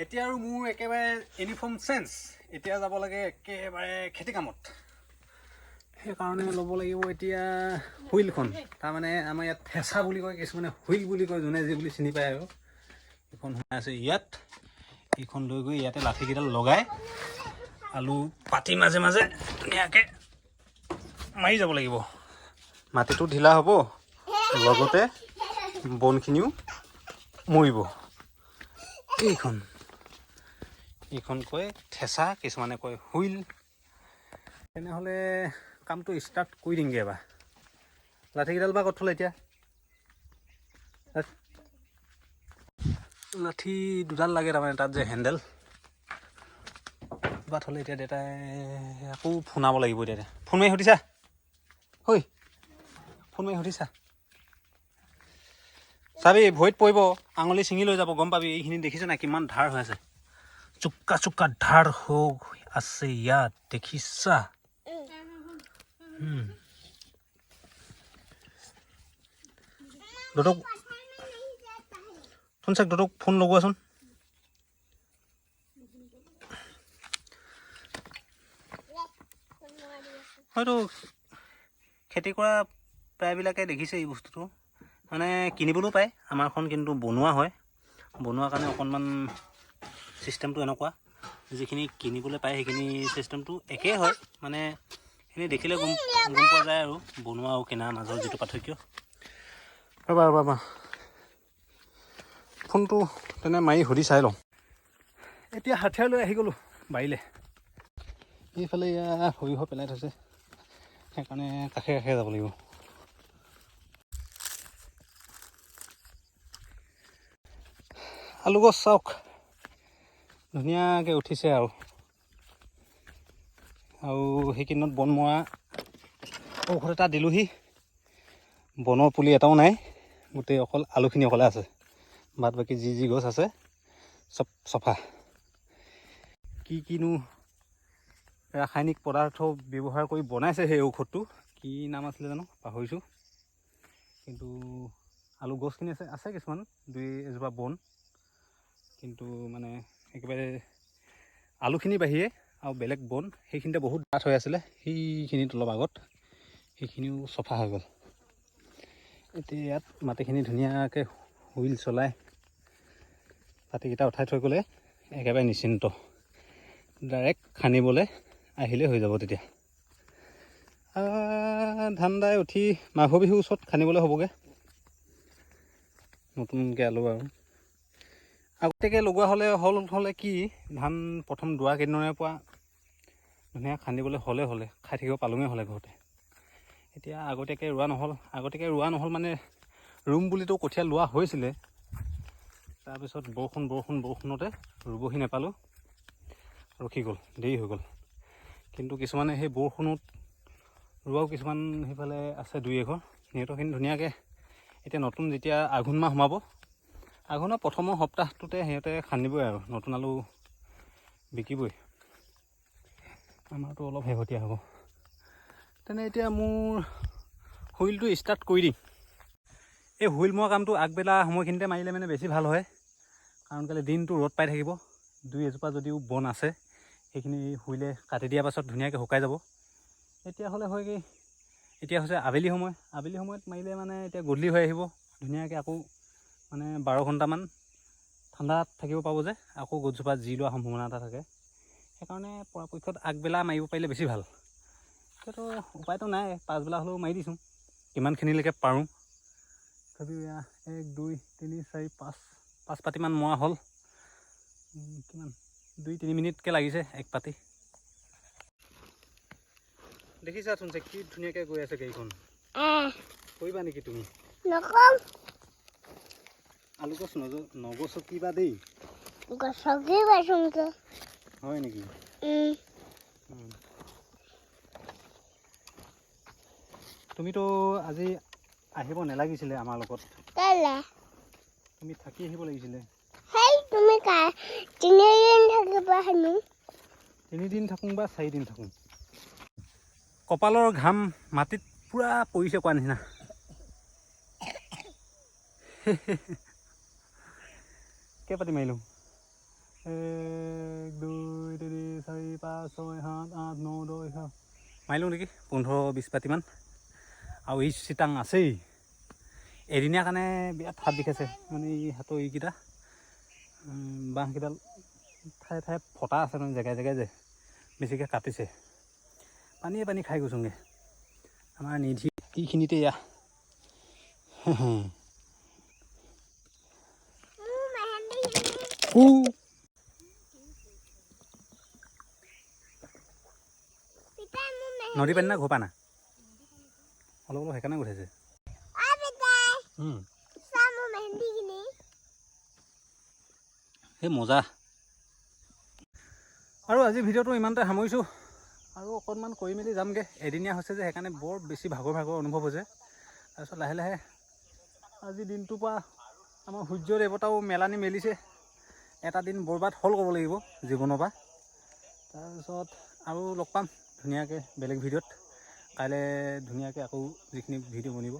এতিয়া আৰু মোৰ একেবাৰে ইউনিফৰ্ম চেঞ্জ। এতিয়া যাব লাগে একেবাৰে খেতি কামত। সেইকাৰণে ল'ব লাগিব এতিয়া হুইলখন। তাৰমানে আমাৰ ইয়াত ফেঁচা বুলি কয়, কিছুমানে হুইল বুলি কয়, যোনে যি বুলি চিনি পায় আৰু। এইখন সোমাই আছে ইয়াত। এইখন লৈ গৈ ইয়াতে লাঠিকেইডাল লগাই আলু পাতি মাজে মাজে ধুনীয়াকৈ মাৰি যাব লাগিব। মাটিটো ঢিলা হ'ব, লগতে বনখিনিও মৰিব। এইখন কয় ঠেচা, কিছুমানে কয় হুইল। তেনেহ'লে কামটো ষ্টাৰ্ট কৰি দিমগৈ এবাৰ। লাঠিকেইডাল বা ক'ত থ'লে এতিয়া? লাঠি দুডাল লাগে, তাৰমানে তাত যে হেণ্ডেল বা থ'লে। এতিয়া দেউতাই আকৌ ফোনাব লাগিব। এতিয়া ফোন মাৰি সুধিছা? হৈ ফোন মাৰি সুধিছা? চাবি ভৰিত পৰিব, আঙুলি ছিঙি লৈ যাব, গম পাবি। এইখিনি দেখিছ নাই কিমান ধাৰ হৈ আছে? চুক্কা চুক্কা ধাৰ হৈ আছে ইয়াত, দেখিছা? দুটক শুনচাক, দুটক ফোন লগোৱাচোন। হয়তো খেতি কৰা প্ৰায়বিলাকে দেখিছে এই বস্তুটো। মানে কিনিবলৈও পায় আমাৰখন, কিন্তু বনোৱা হয়। বনোৱাৰ কাৰণে অকণমান চিষ্টেমটো এনেকুৱা। যিখিনি কিনিবলৈ পায় সেইখিনি চিষ্টেমটো একেই হয়। মানে সেইখিনি দেখিলে গম পোৱা যায় আৰু বনোৱা আৰু কিনাৰ মাজৰ যিটো পাৰ্থক্য। ৰ'বা ফোনটো তেনে মাৰি সুধি চাই লওঁ। এতিয়া হাঠিয়াৰ লৈ আহি গ'লোঁ বাৰীলৈ। এইফালে এয়া সৰিয়হ পেলাই থৈছে, সেইকাৰণে কাষে কাষে যাব লাগিব। আলু গছ চাওক, ধুনীয়াকৈ উঠিছে। আৰু সেইকেইদিনত বন মৰা ঔষধ এটা দিলোঁহি। বনৰ পুলি এটাও নাই, গোটেই অকল আলুখিনি অকলে আছে। বাদ বাকী যি গছ আছে চব চফা। কিনো ৰাসায়নিক পদাৰ্থ ব্যৱহাৰ কৰি বনাইছে সেই ঔষধটো, কি নাম আছিলে জানো পাহৰিছোঁ। কিন্তু আলু গছখিনি আছে কিছুমান, দুই এজোপা বন। কিন্তু মানে একেবাৰে আলুখিনিৰ বাহিৰে আৰু বেলেগ বন সেইখিনিতে বহুত ডাঠ হৈ আছিলে। সেইখিনিত অলপ আগত সেইখিনিও চফা হৈ গ'ল। এতিয়া ইয়াত মাটিখিনি ধুনীয়াকৈ হুইল চলাই পাতিকেইটা উঠাই থৈ গ'লে একেবাৰে নিশ্চিন্ত। ডাইৰেক্ট খান্দিবলৈ আহিলে হৈ যাব। তেতিয়া ধান দাই উঠি মাঘৰ বিহুৰ ওচৰত খান্দিবলৈ হ'বগৈ। নতুনকৈ আলু আৰু আগতীয়াকৈ লগোৱা হ'লে কি, ধান প্ৰথম দোৱা কেইদিনৰে পৰা ধুনীয়া খান্দিবলৈ হ'লে খাই থাকিব পালোঁগৈ হ'লে ঘৰতে। এতিয়া আগতীয়াকৈ ৰোৱা নহ'ল মানে ৰুম বুলিতো কঠীয়া লোৱা হৈছিলে। তাৰপিছত বৰষুণতে ৰুবহি নাপালোঁ, ৰখি গ'ল, দেৰি হৈ গ'ল। কিন্তু কিছুমানে সেই বৰষুণত ৰোৱাও কিছুমান সেইফালে আছে দুই এঘৰ, সিহঁতৰখিনি ধুনীয়াকৈ এতিয়া নতুন যেতিয়া আঘোণ মাহ সোমাব, আঘোণৰ প্ৰথমৰ সপ্তাহটোতে সিহঁতে খান্দিবই আৰু নতুন আলু বিকিবই। আমাৰতো অলপ শেহতীয়া হ'ব। তেনে এতিয়া মোৰ হুইলটো ষ্টাৰ্ট কৰি দিম। এই হুইল মৰা কামটো আগবেলা সময়খিনিতে মাৰিলে মানে বেছি ভাল হয়। কাৰণ কেলৈ দিনটো ৰ'দ পাই থাকিব। দুই এজোপা যদিও বন আছে সেইখিনি হুইলে কাটি দিয়াৰ পাছত ধুনীয়াকৈ শুকাই যাব। এতিয়া হ'লে হয় কি, এতিয়া হৈছে আবেলি সময়ত মাৰিলে মানে এতিয়া গধূলি হৈ আহিব ধুনীয়াকৈ। আকৌ মানে 12 ঘণ্টামান ঠাণ্ডাত থাকিব পাব যে, আকৌ গছজোপা জুই লোৱাৰ সম্ভাৱনা এটা থাকে। সেইকাৰণে পৰাপক্ষত আগবেলা মাৰিব পাৰিলে বেছি ভাল। সেইটো উপায়টো নাই, পাছবেলা হ'লেও মাৰি দিছোঁ কিমানখিনিলৈকে পাৰোঁ। তথাপিও 1 2 3 4 5 পাতিমান মৰা হ'ল। কিমান 2-3 মিনিটকৈ লাগিছে এক পাতি। দেখিছাচোন যে কি ধুনীয়াকৈ গৈ আছে গাড়ীখন। কৰিবা নেকি তুমি? আলু গছ নগছকিবা দেই। হয় নেকি? তুমিতো আজি আহিব নালাগিছিলে আমাৰ লগত। তুমি থাকি আহিব লাগিছিলে। 3 দিন থাকোঁ বা 4 দিন থাকোঁ। কপালৰ ঘাম মাটিত পূৰা পৰিছে কোৱা নিচিনা। কেই পাতি মাৰিলোঁ? 1 2 3 4 5 6 7 8 9 10 11 মাৰিলোঁ নেকি 15-20 পাতিমান আৰু এই চিটাং আছেই এদিনীয়া কাৰণে বিৰাট হাত বিষাইছে মানে এই হাতৰ এইকেইটা বাঁহকেইডাল ঠায়ে ঠায়ে ফটা আছে মানে জেগাই জেগাই যে বেছিকৈ কাটিছে পানী খাই গৈছোঁগৈ আমাৰ নিধি এইখিনিতে এয়া নদী পানী না ঘৰ পানা অলপ অলপ সেইকাৰণে উঠাইছে সেই মজা আৰু আজি ভিডিঅ'টো ইমানতে সামৰিছোঁ আৰু অকণমান কৰি মেলি যামগৈ এদিনীয়া হৈছে যে সেইকাৰণে বৰ বেছি ভাগৰ অনুভৱ হৈছে তাৰপিছত লাহে লাহে আজি দিনটোৰ পৰা আমাৰ সূৰ্য দেৱতাও মেলানি মেলিছে এটা দিন বৰবাদ হ'ল ক'ব লাগিব জীৱনৰ পৰা তাৰপিছত আৰু লগ পাম ধুনীয়াকৈ বেলেগ ভিডিঅ'ত কাইলৈ ধুনীয়াকৈ আকৌ যিখিনি ভিডিঅ' বনিব